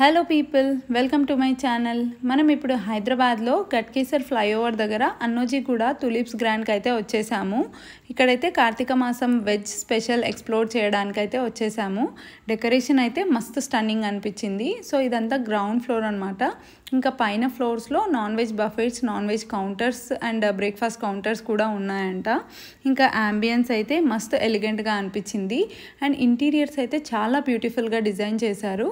Hello people, welcome to my channel. మనం ఇప్పుడు హైదరాబాద్లో గట్కేసర్ ఫ్లైఓవర్ దగ్గర అన్నోజీగూడ తులిప్స్ గ్రాండ్కి అయితే వచ్చేసాము. ఇక్కడైతే కార్తీక మాసం వెజ్ స్పెషల్ ఎక్స్ప్లోర్ చేయడానికైతే వచ్చేసాము. డెకరేషన్ అయితే మస్తు స్టన్నింగ్ అనిపించింది. సో ఇదంతా గ్రౌండ్ ఫ్లోర్ అనమాట. ఇంకా పైన ఫ్లోర్స్లో non veg buffets, non veg counters and breakfast counters కూడా ఉన్నాయంట. ఇంకా అంబియన్స్ అయితే మస్తు ఎలిగెంట్గా అనిపించింది. అండ్ ఇంటీరియర్స్ అయితే చాలా బ్యూటిఫుల్గా డిజైన్ చేశారు.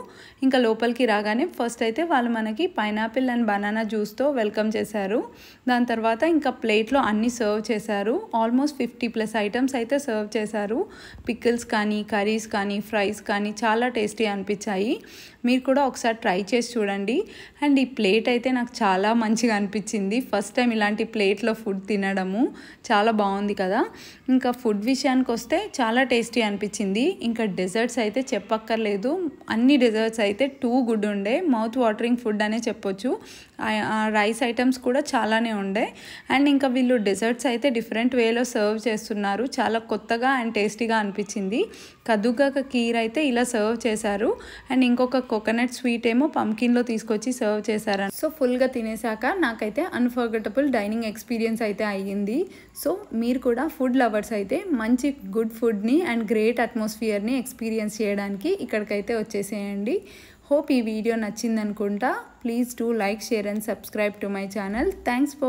ఇంకా లోపలికి రాగానే ఫస్ట్ అయితే వాళ్ళు మనకి పైనాపిల్ అండ్ బనానా జ్యూస్తో వెల్కమ్ చేశారు. దాని తర్వాత ఇంకా ప్లేట్లో అన్నీ సర్వ్ చేశారు. ఆల్మోస్ట్ 50+ ఐటమ్స్ అయితే సర్వ్ చేశారు. పికిల్స్ కానీ, కర్రీస్ కానీ, ఫ్రైస్ కానీ చాలా టేస్టీ అనిపించాయి. మీరు కూడా ఒకసారి ట్రై చేసి చూడండి. అండ్ ఈ ప్లేట్ అయితే నాకు చాలా మంచిగా అనిపించింది. ఫస్ట్ టైం ఇలాంటి ప్లేట్లో ఫుడ్ తినడము చాలా బాగుంది కదా. ఇంకా ఫుడ్ విషయానికి వస్తే చాలా టేస్టీ అనిపించింది. ఇంకా డెజర్ట్స్ అయితే చెప్పక్కర్లేదు. అన్ని డెజర్ట్స్ అయితే టూ గుడ్ ఉండే, మౌత్ వాటరింగ్ ఫుడ్ అనే చెప్పొచ్చు. రైస్ ఐటమ్స్ కూడా చాలానే ఉండే. అండ్ ఇంకా వీళ్ళు డెజర్ట్స్ అయితే డిఫరెంట్ వేలో సర్వ్ చేస్తున్నారు. చాలా కొత్తగా అండ్ టేస్టీగా అనిపించింది. కదుగక కీర్ అయితే ఇలా సర్వ్ చేశారు. అండ్ ఇంకొక కోకోనట్ స్వీట్ ఏమో పంకిన్లో తీసుకొచ్చి సర్వ్ చేశారు. సో ఫుల్గా తినేసాక నాకైతే అన్ఫర్గెటబుల్ డైనింగ్ ఎక్స్పీరియన్స్ అయితే అయ్యింది. సో మీరు కూడా ఫుడ్ లవర్స్ అయితే మంచి గుడ్ ఫుడ్ని అండ్ గ్రేట్ అట్మాస్ఫియర్ని ఎక్స్పీరియన్స్ చేయడానికి ఇక్కడికైతే వచ్చేసేయండి. హోప్ ఈ వీడియో నచ్చింది అనుకుంటా. Please do like, share and subscribe to my channel. Thanks for